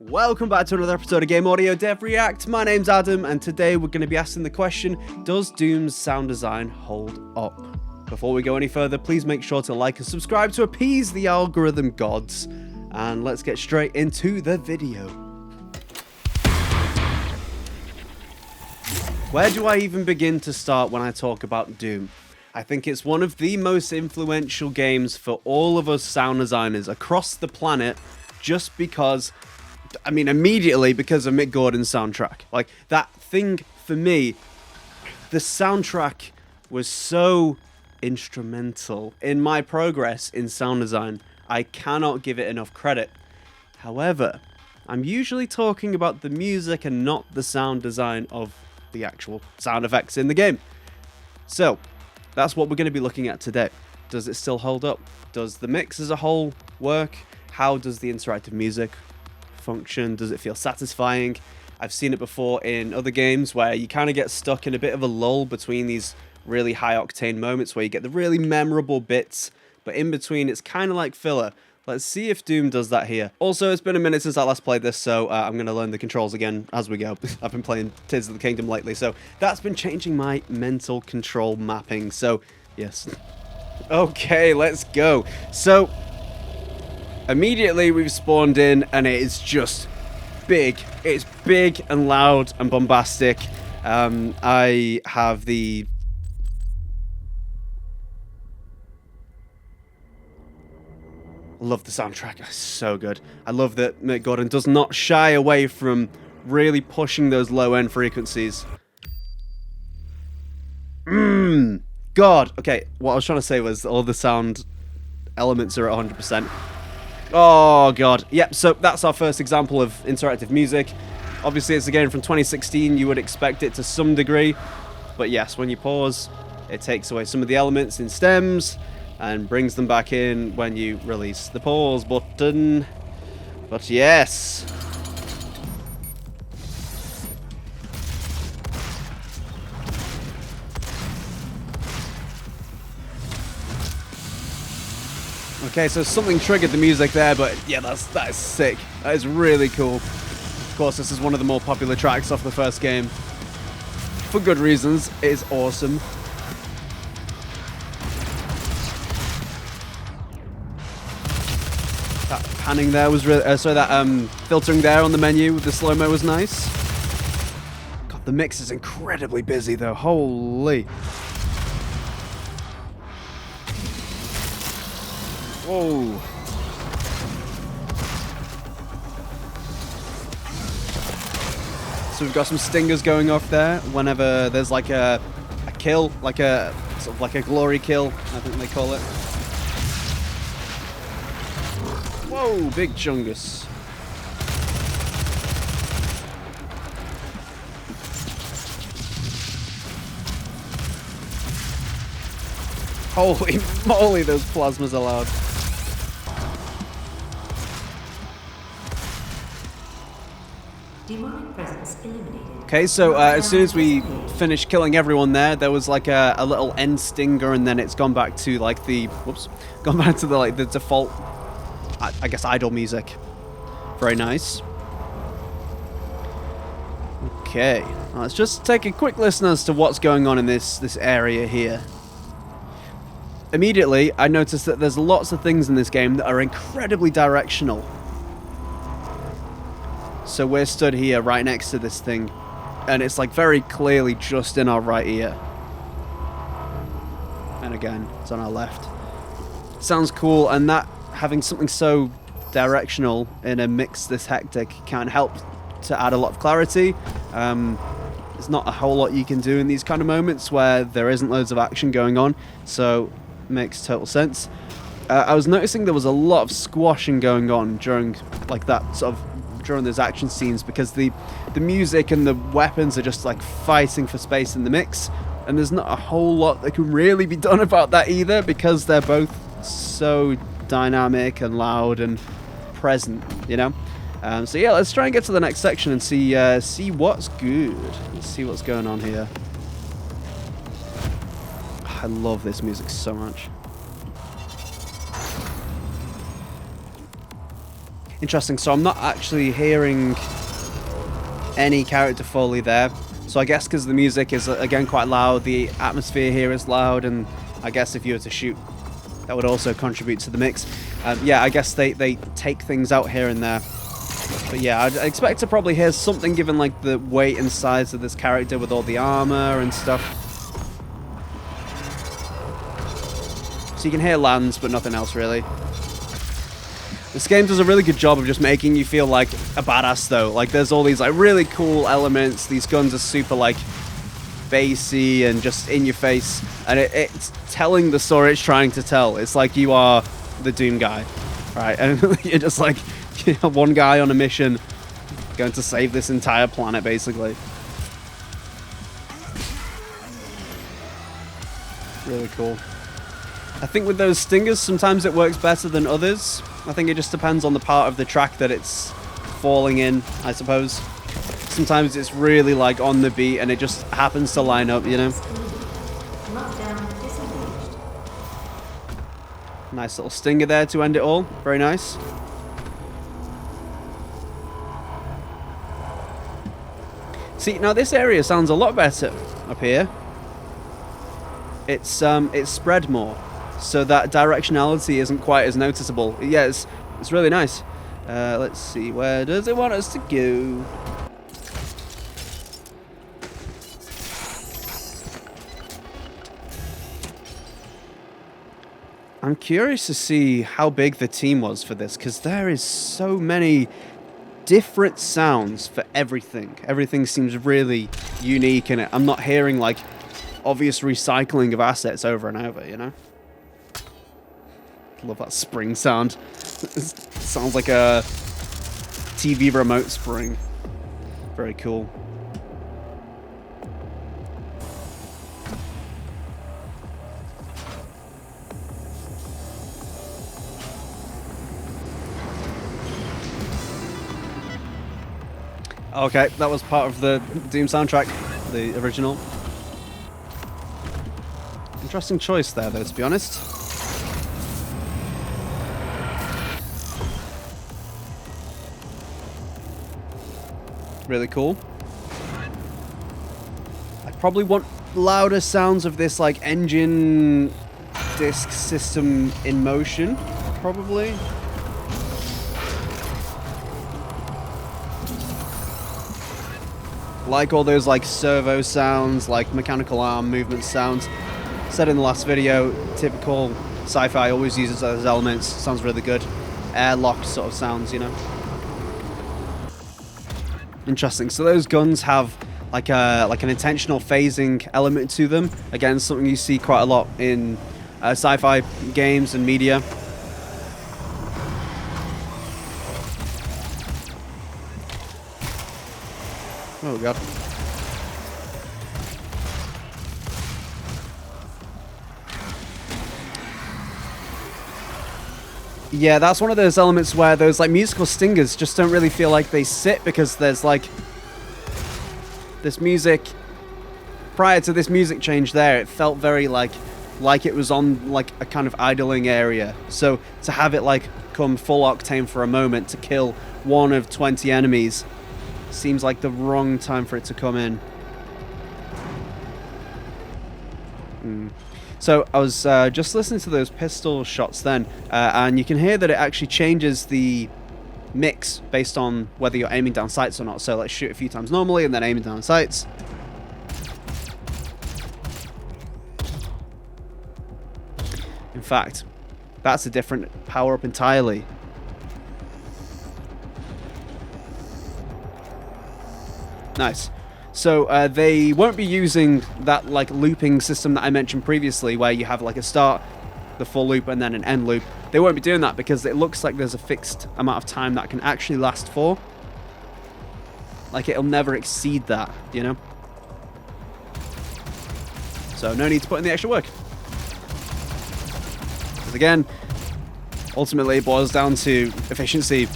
Welcome back to another episode of Game Audio Dev React. My name's Adam, and today we're going to be asking the question, does Doom's sound design hold up? Before we go any further, please make sure to like and subscribe to appease the algorithm gods. And let's get straight into the video. Where do I even begin to start when I talk about Doom? I think it's one of the most influential games for all of us sound designers across the planet, just because, immediately because of Mick Gordon's soundtrack. Like, that thing, for me, the soundtrack was so instrumental in my progress in sound design. I cannot give it enough credit. However, I'm usually talking about the music and not the sound design of the actual sound effects in the game. So, that's what we're going to be looking at today. Does it still hold up? Does the mix as a whole work? How does the interactive music function? Does it feel satisfying? I've seen it before in other games where you kind of get stuck in a bit of a lull between these really high octane moments where you get the really memorable bits, but in between it's kind of like filler. Let's see if Doom does that here. Also, it's been a minute since I last played this, so I'm going to learn the controls again as we go. I've been playing Tears of the Kingdom lately, so that's been changing my mental control mapping. So, yes. Okay, let's go. So, immediately we've spawned in, and it is just big. It's big and loud and bombastic. I have the... I love the soundtrack, it's so good. I love that Mick Gordon does not shy away from really pushing those low-end frequencies. God. Okay, what I was trying to say was all the sound elements are at 100%. Oh, God. Yep, so that's our first example of interactive music. Obviously, it's a game from 2016. You would expect it to some degree. But yes, when you pause, it takes away some of the elements in stems and brings them back in when you release the pause button. But yes. Okay, so something triggered the music there, but yeah, that is sick. That is really cool. Of course, this is one of the more popular tracks off the first game. For good reasons. It is awesome. That panning there was really... that filtering there on the menu with the slow-mo was nice. God, the mix is incredibly busy, though. Holy. Whoa. So we've got some stingers going off there whenever there's like a kill, like a sort of like a glory kill, I think they call it. Whoa, big chungus. Holy moly, those plasmas are loud. Demonic presence eliminated. Okay, so as soon as we finished killing everyone there was like a little end stinger, and then it's gone back to like the the default, I guess, idle music. Very nice. Okay, let's just take a quick listen as to what's going on in this area here. Immediately, I noticed that there's lots of things in this game that are incredibly directional. So we're stood here right next to this thing, and it's like very clearly just in our right ear. And again, it's on our left. Sounds cool, and that having something so directional in a mix this hectic can help to add a lot of clarity. There's not a whole lot you can do in these kind of moments where there isn't loads of action going on, so makes total sense. I was noticing there was a lot of squashing going on during like that sort of during those action scenes, because the music and the weapons are just like fighting for space in the mix, and there's not a whole lot that can really be done about that either, because they're both so dynamic and loud and present, you know. So yeah, let's try and get to the next section and see what's good. Let's see what's going on here. I love this music so much. Interesting. So I'm not actually hearing any character Foley there. So I guess because the music is, again, quite loud, the atmosphere here is loud, and I guess if you were to shoot, that would also contribute to the mix. Yeah, I guess they take things out here and there. But yeah, I'd expect to probably hear something given like the weight and size of this character with all the armor and stuff. So you can hear lands, but nothing else really. This game does a really good job of just making you feel like a badass though. Like there's all these like really cool elements. These guns are super like bassy and just in your face. And it's telling the story it's trying to tell. It's like you are the Doom guy, right? And you're just like one guy on a mission going to save this entire planet basically. Really cool. I think with those stingers, sometimes it works better than others. I think it just depends on the part of the track that it's falling in, I suppose. Sometimes it's really like on the beat and it just happens to line up, you know? Nice little stinger there to end it all. Very nice. See, now this area sounds a lot better up here. It's spread more. So that directionality isn't quite as noticeable. Yeah, it's really nice. Let's see, where does it want us to go? I'm curious to see how big the team was for this, because there is so many different sounds for everything. Everything seems really unique, and I'm not hearing like obvious recycling of assets over and over, you know? Love that spring sound. It sounds like a TV remote spring. Very cool. Okay, that was part of the Doom soundtrack, the original. Interesting choice there, though, to be honest. Really cool. I probably want louder sounds of this like engine disc system in motion, probably. Like all those like servo sounds, like mechanical arm movement sounds. Said in the last video, typical sci-fi always uses those elements. Sounds really good. Airlocked sort of sounds, you know. Interesting. So those guns have like an intentional phasing element to them. Again, something you see quite a lot in sci-fi games and media. Oh god. Yeah, that's one of those elements where those like musical stingers just don't really feel like they sit, because there's like this music prior to this music change there, it felt very like it was on like a kind of idling area. So to have it like come full octane for a moment to kill one of 20 enemies seems like the wrong time for it to come in. So I was just listening to those pistol shots then, and you can hear that it actually changes the mix based on whether you're aiming down sights or not. So let's shoot a few times normally and then aiming down sights. In fact, that's a different power-up entirely. Nice. So they won't be using that like looping system that I mentioned previously, where you have like a start, the full loop, and then an end loop. They won't be doing that because it looks like there's a fixed amount of time that can actually last for. Like it'll never exceed that, you know? So no need to put in the extra work. Because again, ultimately it boils down to efficiency.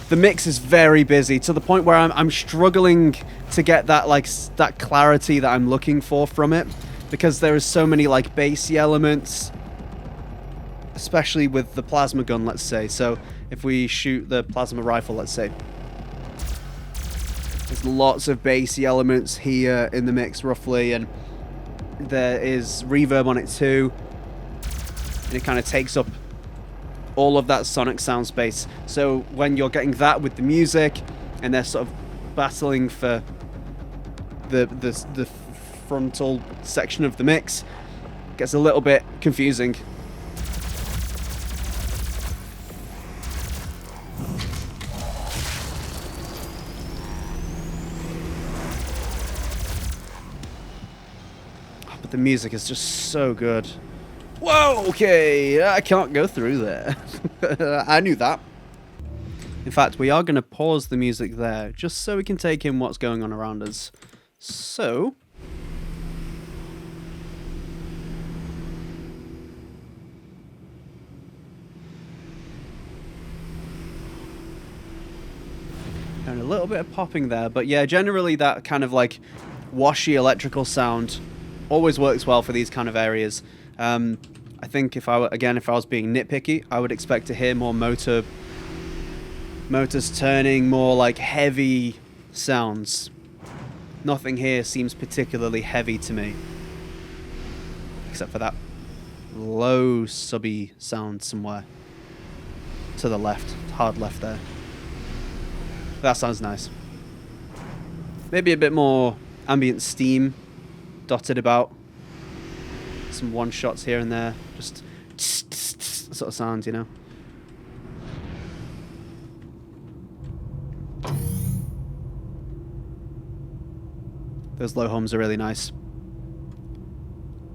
The mix is very busy to the point where I'm struggling to get that like that clarity that I'm looking for from it. because there is so many like bassy elements, especially with the plasma gun, let's say. So if we shoot the plasma rifle, let's say, there's lots of bassy elements here in the mix roughly, and there is reverb on it too, and it kind of takes up all of that sonic sound space. So when you're getting that with the music and they're sort of battling for the frontal section of the mix, it gets a little bit confusing. But the music is just so good. Whoa, okay, I can't go through there. I knew that. In fact, we are going to pause the music there, just so we can take in what's going on around us. So... and a little bit of popping there, but yeah, generally that kind of like washy electrical sound always works well for these kind of areas. I think if I was being nitpicky, I would expect to hear more motors turning, more like heavy sounds. Nothing here seems particularly heavy to me, except for that low subby sound somewhere to the left, hard left there. That sounds nice. Maybe a bit more ambient steam dotted about. Some one shots here and there, just sort of sounds, you know. Those low hums are really nice.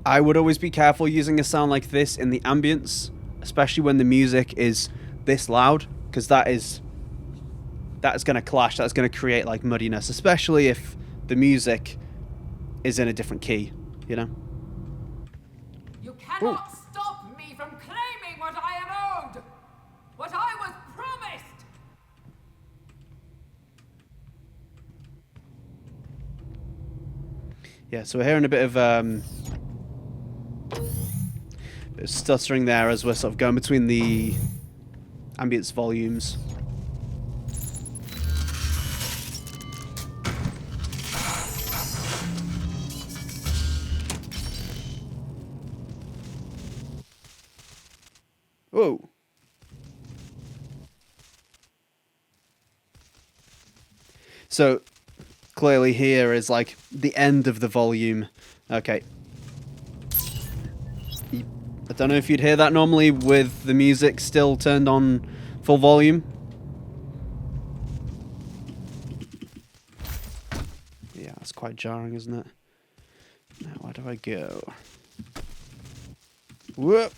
I would always be careful using a sound like this in the ambience, especially when the music is this loud, because that's going to clash. That's going to create like muddiness, especially if the music is in a different key, you know. Cannot stop me from claiming what I am owed! What I was promised! Yeah, so we're hearing a bit of stuttering there as we're sort of going between the ambience volumes. Whoa. So clearly here is like the end of the volume. Okay. I don't know if you'd hear that normally with the music still turned on full volume. Yeah, that's quite jarring, isn't it? Now where do I go? Whoop.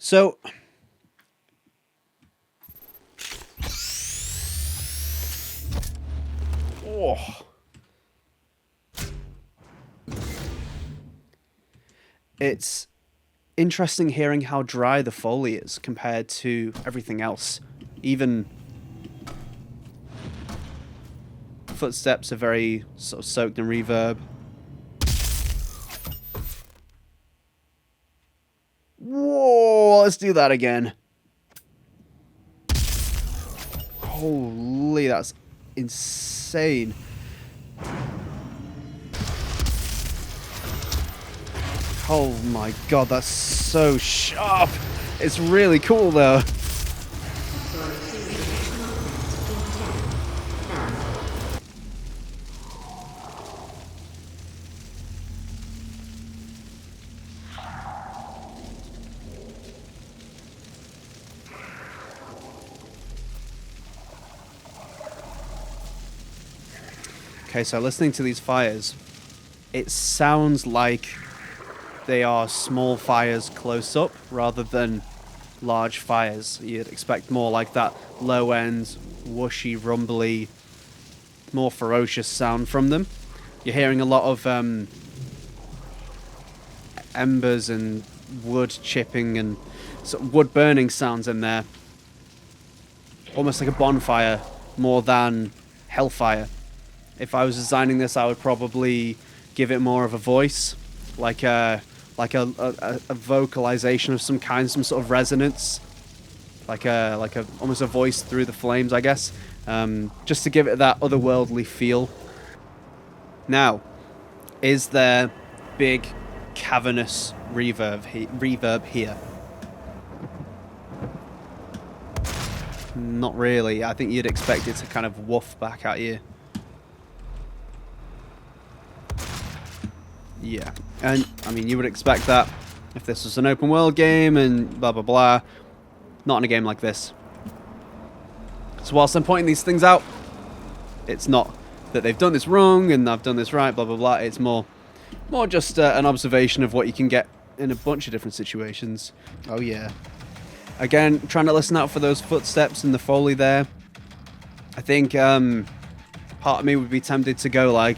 So, it's interesting hearing how dry the Foley is compared to everything else. Even footsteps are very sort of soaked in reverb. Whoa, let's do that again. Holy, that's insane. Oh my god, that's so sharp. It's really cool though. Okay, so listening to these fires, it sounds like they are small fires close up rather than large fires. You'd expect more like that low end, whooshy, rumbly, more ferocious sound from them. You're hearing a lot of embers and wood chipping and sort of wood burning sounds in there. Almost like a bonfire more than Hellfire. If I was designing this, I would probably give it more of a voice, like a vocalization of some kind, some sort of resonance, like a almost a voice through the flames, I guess, just to give it that otherworldly feel. Now, is there big cavernous reverb here? Not really. I think you'd expect it to kind of woof back at you. Yeah, and I mean, you would expect that if this was an open world game and blah blah blah. Not in a game like this. So whilst I'm pointing these things out, it's not that they've done this wrong and I've done this right, blah blah blah. It's more just an observation of what you can get in a bunch of different situations. Oh yeah. Again, trying to listen out for those footsteps and the Foley there. I think part of me would be tempted to go like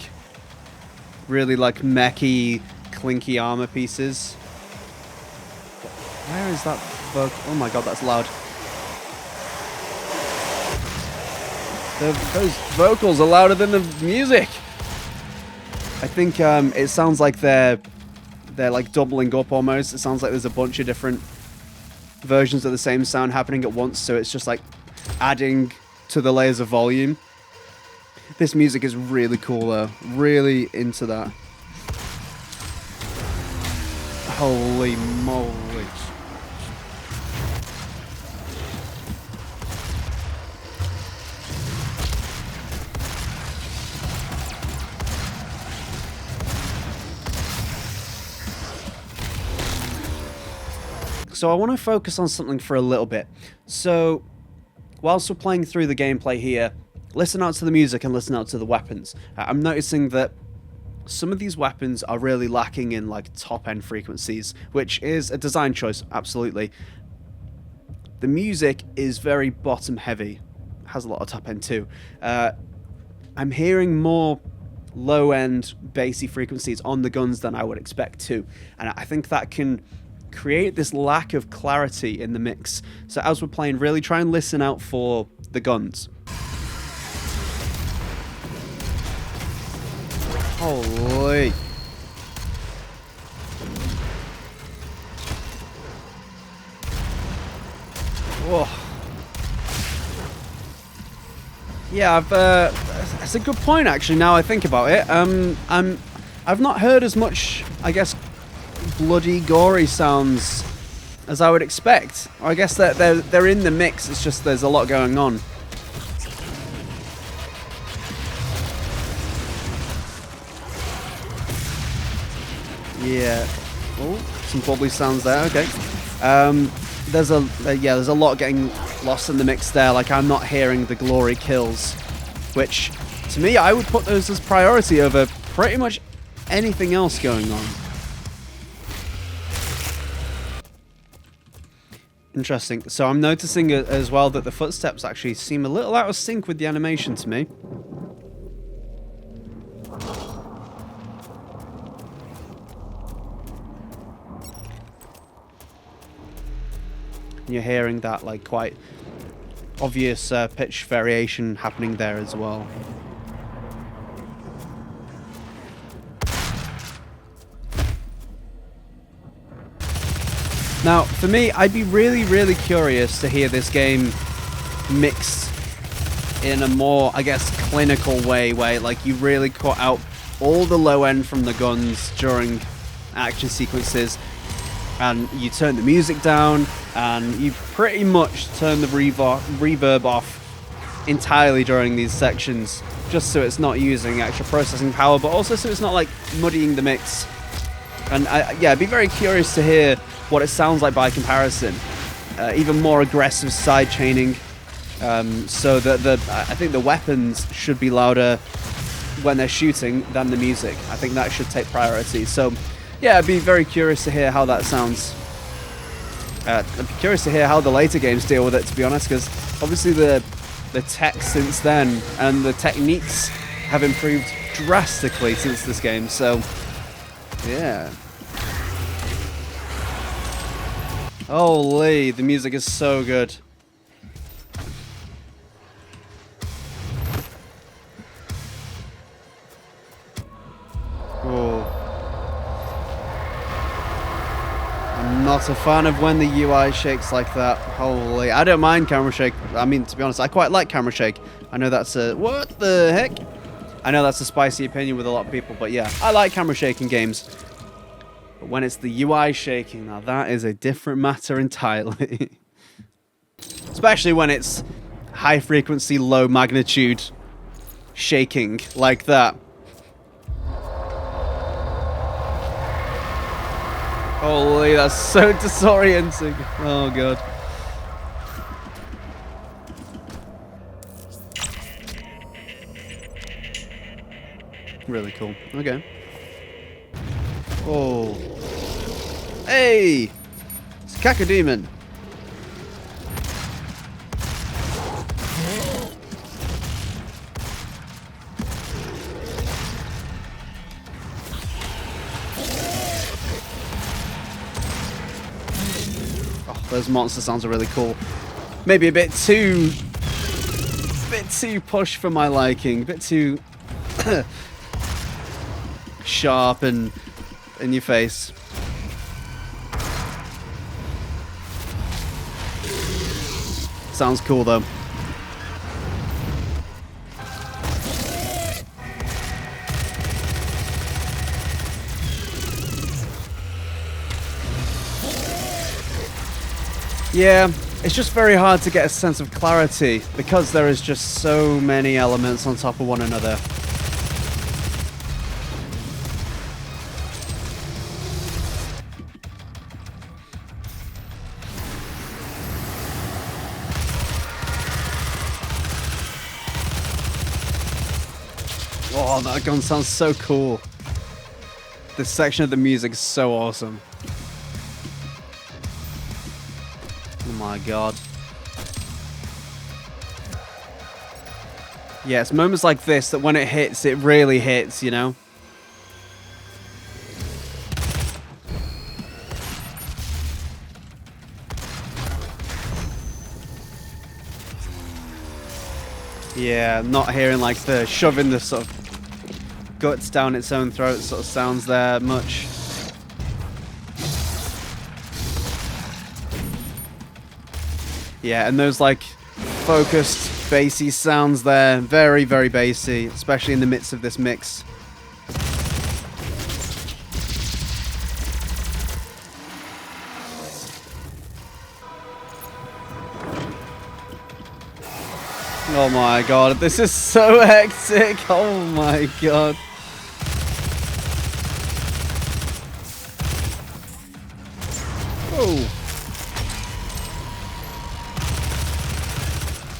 really like mechy, clinky armor pieces. Where is that vocal? Oh my god, that's loud. Those vocals are louder than the music. I think it sounds like they're like doubling up almost. It sounds like there's a bunch of different versions of the same sound happening at once, so it's just like adding to the layers of volume. This music is really cool though. Really into that. Holy moly. So I want to focus on something for a little bit. So whilst we're playing through the gameplay here, listen out to the music and listen out to the weapons. I'm noticing that some of these weapons are really lacking in like top end frequencies, which is a design choice, absolutely. The music is very bottom heavy, has a lot of top end too. I'm hearing more low end bassy frequencies on the guns than I would expect to, and I think that can create this lack of clarity in the mix. So as we're playing, really try and listen out for the guns. Holy. Whoa. Yeah, that's a good point actually, now I think about it. I've not heard as much, I guess, bloody, gory sounds as I would expect. I guess that they're in the mix, it's just there's a lot going on. Yeah. Oh, some bubbly sounds there, okay. There's a lot getting lost in the mix there, like I'm not hearing the glory kills, which to me I would put those as priority over pretty much anything else going on. Interesting. So I'm noticing as well that the footsteps actually seem a little out of sync with the animation to me. You're hearing that like quite obvious pitch variation happening there as well. Now, for me, I'd be really, really curious to hear this game mixed in a more, I guess, clinical way, where like you really cut out all the low end from the guns during action sequences, and you turn the music down, and you pretty much turn the reverb off entirely during these sections, just so it's not using extra processing power, but also so it's not like muddying the mix. And yeah, I'd be very curious to hear what it sounds like by comparison. Even more aggressive side chaining, so that I think the weapons should be louder when they're shooting than the music. I think that should take priority. So yeah, I'd be very curious to hear how that sounds. I'd be curious to hear how the later games deal with it, to be honest, because obviously the tech since then and the techniques have improved drastically since this game. So yeah. Holy, the music is so good. I'm not a fan of when the UI shakes like that. Holy, I don't mind camera shake. I mean, to be honest, I quite like camera shake. I know that's a... What the heck? I know that's a spicy opinion with a lot of people, but yeah, I like camera shaking games. But when it's the UI shaking, now that is a different matter entirely. Especially when it's high frequency, low magnitude shaking like that. Holy, that's so disorienting. Oh god. Really cool. Okay. Oh. Hey! It's Cacodemon. Oh, those monster sounds are really cool. Maybe a bit too push for my liking. A bit too sharp and in your face. Sounds cool though. Yeah, it's just very hard to get a sense of clarity because there is just so many elements on top of one another. Oh, that gun sounds so cool. This section of the music is so awesome. Oh my god. Yeah, it's moments like this that when it hits, it really hits, you know? Yeah, not hearing like the shoving the sort of guts down its own throat sort of sounds there much. Yeah, and those like focused bassy sounds there, very, very bassy, especially in the midst of this mix. Oh my god, this is so hectic. Oh my god. Oh.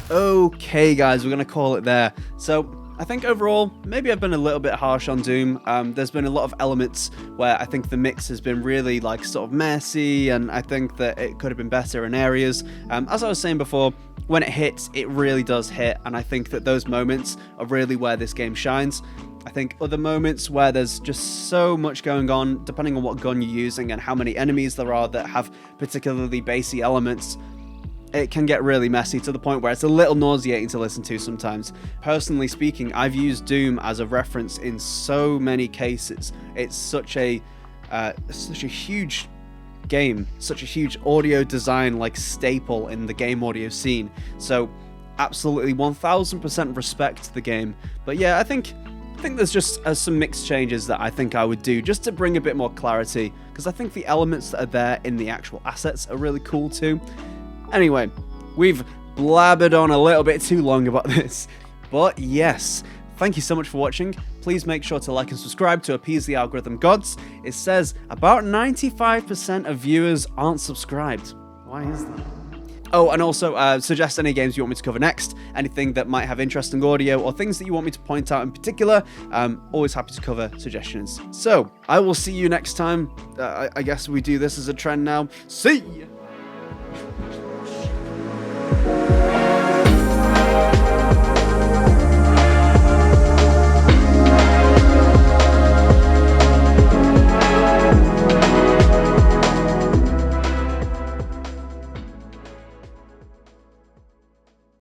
Okay, guys, we're going to call it there. So, I think overall, maybe I've been a little bit harsh on Doom. There's been a lot of elements where I think the mix has been really, like, sort of messy, and I think that it could have been better in areas. As I was saying before, when it hits, it really does hit, and I think that those moments are really where this game shines. I think other moments where there's just so much going on, depending on what gun you're using and how many enemies there are that have particularly bassy elements, it can get really messy to the point where it's a little nauseating to listen to sometimes. Personally speaking, I've used Doom as a reference in so many cases. It's such a huge game, such a huge audio design like staple in the game audio scene. So absolutely 1000% respect to the game. But yeah, I think there's just some mixed changes that I think I would do just to bring a bit more clarity, because I think the elements that are there in the actual assets are really cool too. Anyway, we've blabbered on a little bit too long about this, but yes, thank you so much for watching. Please make sure to like and subscribe to appease the algorithm gods. It says about 95% of viewers aren't subscribed. Why is that? Oh, and also suggest any games you want me to cover next, anything that might have interesting audio or things that you want me to point out in particular. Always happy to cover suggestions. So, I will see you next time. I guess we do this as a trend now. See ya!